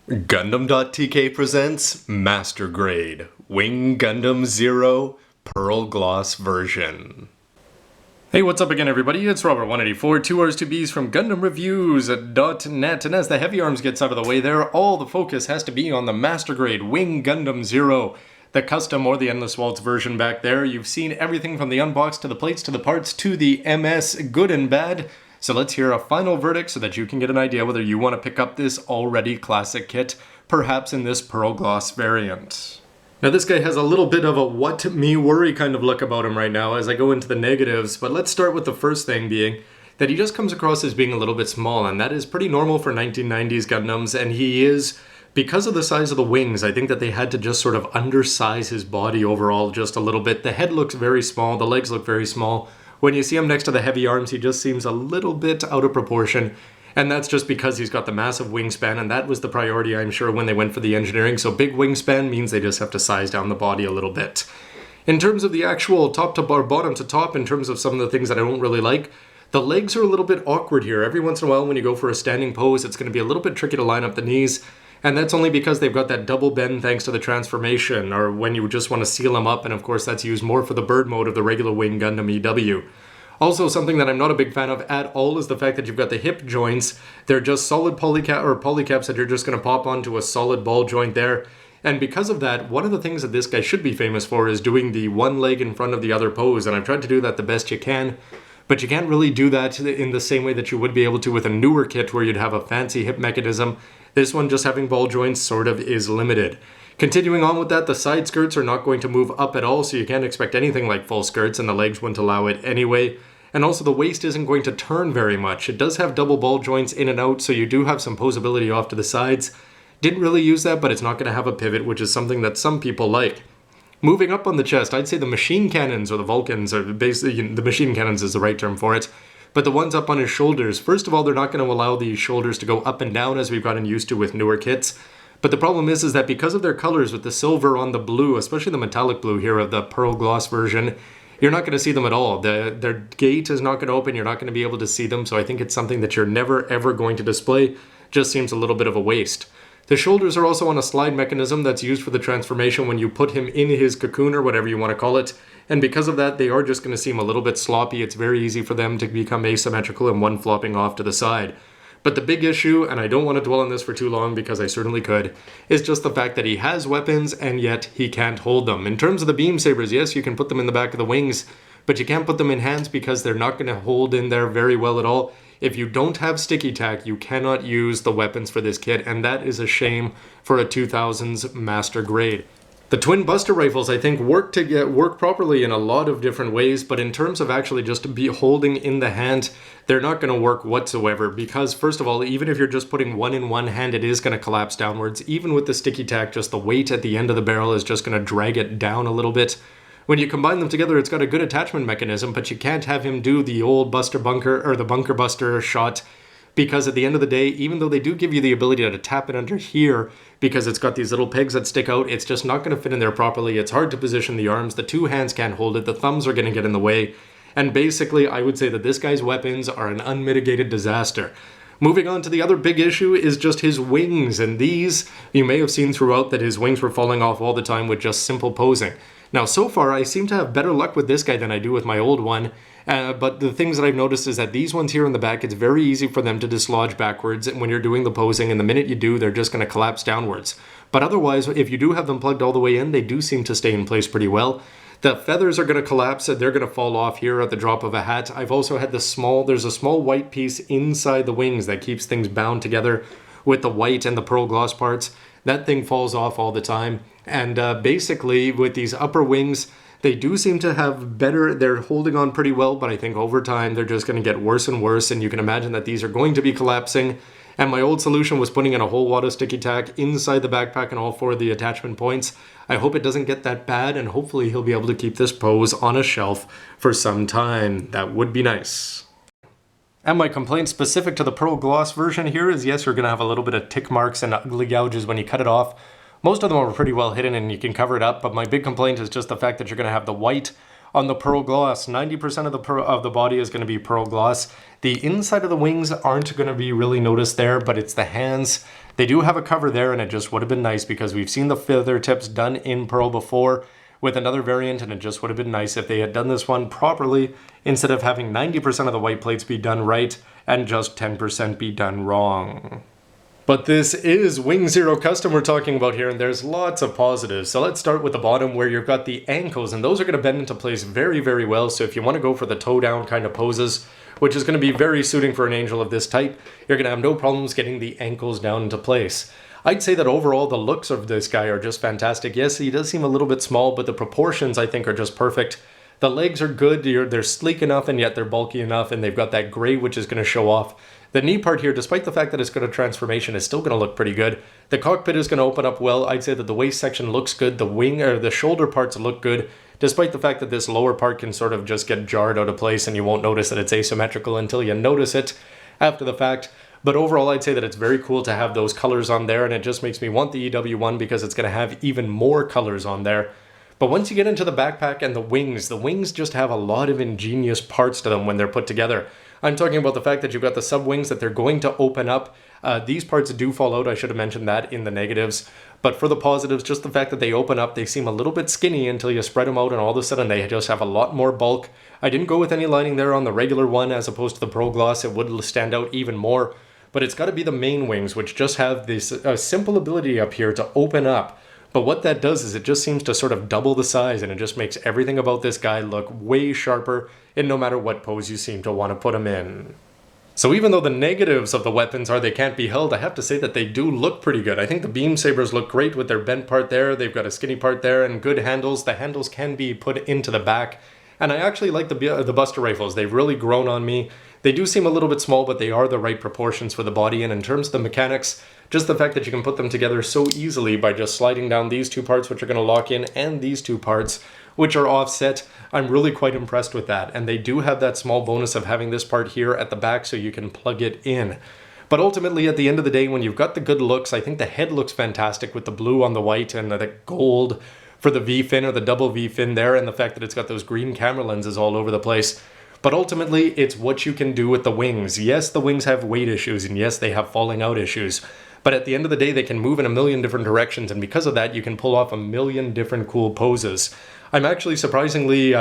Gundam.tk presents Master Grade Wing Gundam Zero Pearl Gloss version. Hey, what's up again, everybody? It's Robert184, 2Rs2Bs from GundamReviews.net, and as the heavy arms gets out of the way there, all the focus has to be on the Master Grade Wing Gundam Zero, the custom or the Endless Waltz version back there. You've seen everything from the unbox to the plates to the parts to the MS, good and bad. So let's hear a final verdict so that you can get an idea whether you want to pick up this already classic kit, perhaps in this Pearl Gloss variant. Now this guy has a little bit of a what me worry kind of look about him right now as I go into the negatives, but let's start with the first thing being that he just comes across as being a little bit small, and that is pretty normal for 1990s Gundams, and he is, because of the size of the wings, I think that they had to just sort of undersize his body overall just a little bit. The head looks very small, the legs look very small. When you see him next to the heavy arms, he just seems a little bit out of proportion, and that's just because he's got the massive wingspan, and that was the priority, I'm sure, when they went for the engineering. So big wingspan means they just have to size down the body a little bit. In terms of the actual top to bottom to top, in terms of some of the things that I don't really like, the legs are a little bit awkward here. Every once in a while when you go for a standing pose, it's going to be a little bit tricky to line up the knees. And that's only because they've got that double bend thanks to the transformation, or when you just want to seal them up, and of course that's used more for the bird mode of the regular Wing Gundam EW. Also, something that I'm not a big fan of at all is the fact that you've got the hip joints. They're just solid polycaps that you're just going to pop onto a solid ball joint there. And because of that, one of the things that this guy should be famous for is doing the one leg in front of the other pose, and I've tried to do that the best you can. But you can't really do that in the same way that you would be able to with a newer kit where you'd have a fancy hip mechanism. This one, just having ball joints, sort of is limited. Continuing on with that, the side skirts are not going to move up at all, so you can't expect anything like full skirts, and the legs wouldn't allow it anyway. And also the waist isn't going to turn very much. It does have double ball joints in and out, so you do have some posability off to the sides. Didn't really use that, but it's not going to have a pivot, which is something that some people like. Moving up on the chest, I'd say the machine cannons, or the Vulcans, or basically the machine cannons is the right term for it. But the ones up on his shoulders, first of all, they're not going to allow the shoulders to go up and down as we've gotten used to with newer kits. But the problem is that because of their colors with the silver on the blue, especially the metallic blue here of the Pearl Gloss version, you're not going to see them at all. Their gate is not going to open, you're not going to be able to see them, so I think it's something that you're never ever going to display. Just seems a little bit of a waste. The shoulders are also on a slide mechanism that's used for the transformation when you put him in his cocoon or whatever you want to call it. And because of that, they are just going to seem a little bit sloppy. It's very easy for them to become asymmetrical and one flopping off to the side. But the big issue, and I don't want to dwell on this for too long because I certainly could, is just the fact that he has weapons and yet he can't hold them. In terms of the beam sabers, yes, you can put them in the back of the wings, but you can't put them in hands because they're not going to hold in there very well at all. If you don't have sticky tack, you cannot use the weapons for this kit, and that is a shame for a 2000s Master Grade. The twin buster rifles, I think, work properly in a lot of different ways, but in terms of actually just be holding in the hand, they're not going to work whatsoever because, first of all, even if you're just putting one in one hand, it is going to collapse downwards. Even with the sticky tack, just the weight at the end of the barrel is just going to drag it down a little bit. When you combine them together, it's got a good attachment mechanism, but you can't have him do the old buster bunker or the bunker buster shot because at the end of the day, even though they do give you the ability to tap it under here because it's got these little pegs that stick out, it's just not going to fit in there properly. It's hard to position the arms. The two hands can't hold it. The thumbs are going to get in the way. And basically, I would say that this guy's weapons are an unmitigated disaster. Moving on to the other big issue is just his wings, and these, you may have seen throughout that his wings were falling off all the time with just simple posing. Now, so far, I seem to have better luck with this guy than I do with my old one, but the things that I've noticed is that these ones here in the back, it's very easy for them to dislodge backwards when you're doing the posing, and the minute you do, they're just going to collapse downwards. But otherwise, if you do have them plugged all the way in, they do seem to stay in place pretty well. The feathers are going to collapse, they're going to fall off here at the drop of a hat. I've also had there's a small white piece inside the wings that keeps things bound together with the white and the pearl gloss parts. That thing falls off all the time. And basically, with these upper wings, they do seem to have they're holding on pretty well, but I think over time they're just going to get worse and worse, and you can imagine that these are going to be collapsing. And my old solution was putting in a whole wad of sticky tack inside the backpack and all four of the attachment points. I hope it doesn't get that bad, and hopefully he'll be able to keep this pose on a shelf for some time. That would be nice. And my complaint specific to the Pearl Gloss version here is, yes, you're going to have a little bit of tick marks and ugly gouges when you cut it off. Most of them are pretty well hidden and you can cover it up, but my big complaint is just the fact that you're going to have the white on the pearl gloss. 90% of the body is going to be pearl gloss. The inside of the wings aren't going to be really noticed there, but it's the hands They do have a cover there, and it just would have been nice because we've seen the feather tips done in pearl before with another variant, and it just would have been nice if they had done this one properly instead of having 90% of the white plates be done right and just 10% be done wrong. But this is Wing Zero Custom we're talking about here, and there's lots of positives. So let's start with the bottom where you've got the ankles, and those are going to bend into place very, very well. So if you want to go for the toe down kind of poses, which is going to be very suiting for an angel of this type, you're going to have no problems getting the ankles down into place. I'd say that overall the looks of this guy are just fantastic. Yes, he does seem a little bit small, but the proportions I think are just perfect. The legs are good, they're sleek enough and yet they're bulky enough, and they've got that gray which is going to show off. The knee part here, despite the fact that it's got a transformation, is still going to look pretty good. The cockpit is going to open up well. I'd say that the waist section looks good. The wing or the shoulder parts look good, despite the fact that this lower part can sort of just get jarred out of place and you won't notice that it's asymmetrical until you notice it after the fact. But overall, I'd say that it's very cool to have those colors on there, and it just makes me want the EW one because it's going to have even more colors on there. But once you get into the backpack and the wings just have a lot of ingenious parts to them when they're put together. I'm talking about the fact that you've got the sub wings that they're going to open up. These parts do fall out. I should have mentioned that in the negatives. But for the positives, just the fact that they open up, they seem a little bit skinny until you spread them out, and all of a sudden they just have a lot more bulk. I didn't go with any lining there on the regular one as opposed to the Pro Gloss. It would stand out even more. But it's got to be the main wings, which just have this simple ability up here to open up. But what that does is it just seems to sort of double the size, and it just makes everything about this guy look way sharper in no matter what pose you seem to want to put him in. So even though the negatives of the weapons are they can't be held, I have to say that they do look pretty good. I think the beam sabers look great with their bent part there. They've got a skinny part there and good handles. The handles can be put into the back. And I actually like the Buster rifles. They've really grown on me. They do seem a little bit small, but they are the right proportions for the body. And in terms of the mechanics, just the fact that you can put them together so easily by just sliding down these two parts, which are going to lock in, and these two parts, which are offset, I'm really quite impressed with that. And they do have that small bonus of having this part here at the back so you can plug it in. But ultimately, at the end of the day, when you've got the good looks, I think the head looks fantastic with the blue on the white and the gold for the V-fin or the double V-fin there, and the fact that it's got those green camera lenses all over the place. But ultimately, it's what you can do with the wings. Yes, the wings have weight issues, and yes, they have falling out issues. But at the end of the day, they can move in a million different directions, and because of that, you can pull off a million different cool poses. I'm actually surprisingly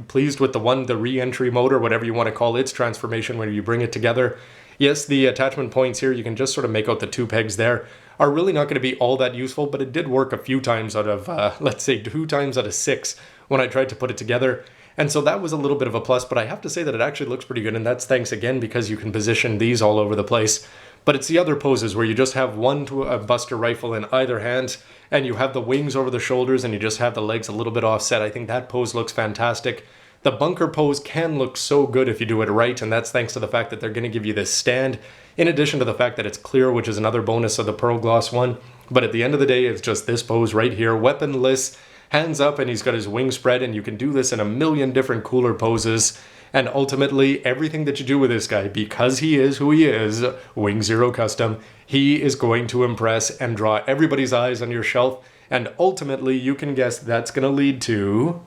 pleased with the re-entry mode, or whatever you want to call its transformation when you bring it together. Yes, the attachment points here, you can just sort of make out the two pegs there, are really not going to be all that useful, but it did work a few times out of, let's say 2 times out of 6 when I tried to put it together. And so that was a little bit of a plus, but I have to say that it actually looks pretty good, and that's thanks again because you can position these all over the place. But it's the other poses where you just have one Buster rifle in either hand, and you have the wings over the shoulders, and you just have the legs a little bit offset. I think that pose looks fantastic. The bunker pose can look so good if you do it right, and that's thanks to the fact that they're going to give you this stand, in addition to the fact that it's clear, which is another bonus of the Pearl Gloss one. But at the end of the day, it's just this pose right here, weaponless, hands up, and he's got his wings spread, and you can do this in a million different cooler poses. And ultimately, everything that you do with this guy, because he is who he is, Wing Zero Custom, he is going to impress and draw everybody's eyes on your shelf. And ultimately, you can guess that's going to lead to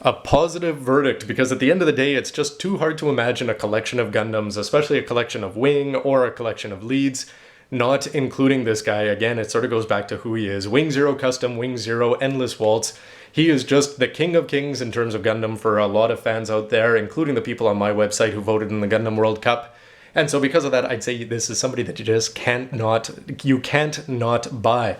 a positive verdict, because at the end of the day, it's just too hard to imagine a collection of Gundams, especially a collection of Wing or a collection of leads, not including this guy. Again, it sort of goes back to who he is. Wing Zero Custom, Wing Zero, Endless Waltz. He is just the king of kings in terms of Gundam for a lot of fans out there, including the people on my website who voted in the Gundam World Cup. And so because of that, I'd say this is somebody that you can't not buy.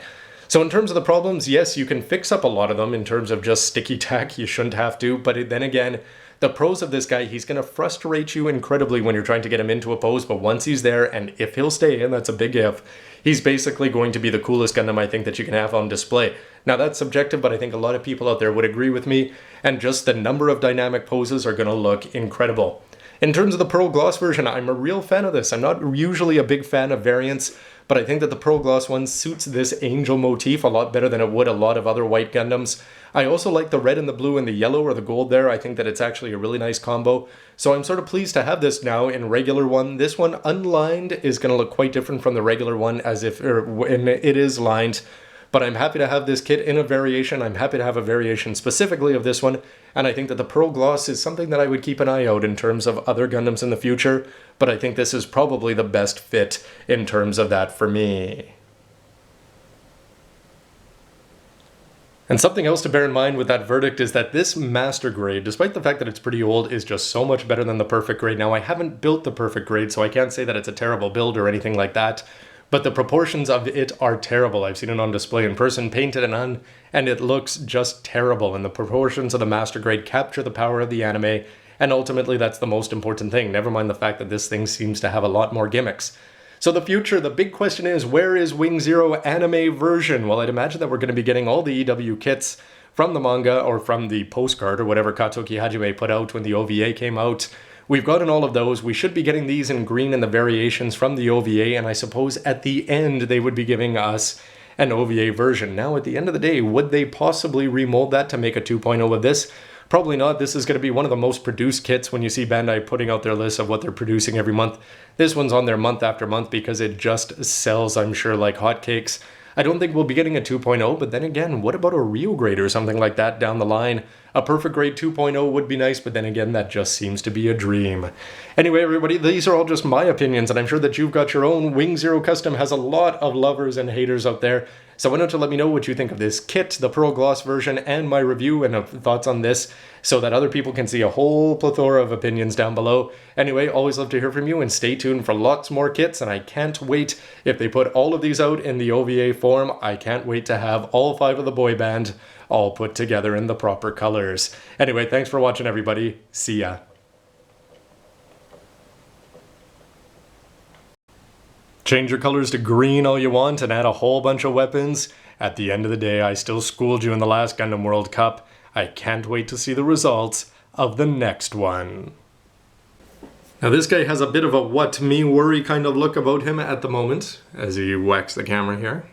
So in terms of the problems, yes, you can fix up a lot of them in terms of just sticky tack. You shouldn't have to, but then again, the pros of this guy, he's going to frustrate you incredibly when you're trying to get him into a pose, but once he's there, and if he'll stay, and that's a big if, he's basically going to be the coolest Gundam I think that you can have on display. Now that's subjective, but I think a lot of people out there would agree with me, and just the number of dynamic poses are going to look incredible. In terms of the Pearl Gloss version, I'm a real fan of this. I'm not usually a big fan of variants, but I think that the Pearl Gloss one suits this angel motif a lot better than it would a lot of other white Gundams. I also like the red and the blue and the yellow or the gold there. I think that it's actually a really nice combo. So I'm sort of pleased to have this now in regular one. This one unlined is going to look quite different from the regular one when it is lined. But I'm happy to have this kit in a variation. I'm happy to have a variation specifically of this one. And I think that the Pearl Gloss is something that I would keep an eye out in terms of other Gundams in the future. But I think this is probably the best fit in terms of that for me. And something else to bear in mind with that verdict is that this master grade, despite the fact that it's pretty old, is just so much better than the perfect grade. Now, I haven't built the perfect grade, so I can't say that it's a terrible build or anything like that, but the proportions of it are terrible. I've seen it on display in person, painted and on, and it looks just terrible. And the proportions of the master grade capture the power of the anime, and ultimately that's the most important thing. Never mind the fact that this thing seems to have a lot more gimmicks. So the future, the big question is, where is Wing Zero anime version? Well, I'd imagine that we're going to be getting all the EW kits from the manga or from the postcard or whatever Katsuki Hajime put out when the OVA came out. We've gotten all of those. We should be getting these in green and the variations from the OVA, and I suppose at the end they would be giving us an OVA version. Now, at the end of the day, would they possibly remold that to make a 2.0 of this? Probably not. This is going to be one of the most produced kits when you see Bandai putting out their list of what they're producing every month. This one's on there month after month because it just sells, I'm sure, like hotcakes. I don't think we'll be getting a 2.0, but then again, what about a real grade or something like that down the line? A perfect grade 2.0 would be nice, but then again, that just seems to be a dream. Anyway, everybody, these are all just my opinions, and I'm sure that you've got your own. Wing Zero Custom has a lot of lovers and haters out there, so why don't you let me know what you think of this kit, the Pearl Gloss version, and my review and thoughts on this, so that other people can see a whole plethora of opinions down below. Anyway, always love to hear from you, and stay tuned for lots more kits, and I can't wait if they put all of these out in the OVA form. I can't wait to have all 5 of the boy band all put together in the proper colors. Anyway, thanks for watching, everybody. See ya. Change your colors to green all you want and add a whole bunch of weapons. At the end of the day, I still schooled you in the last Gundam World Cup. I can't wait to see the results of the next one. Now this guy has a bit of a what me worry kind of look about him at the moment, as he whacks the camera here.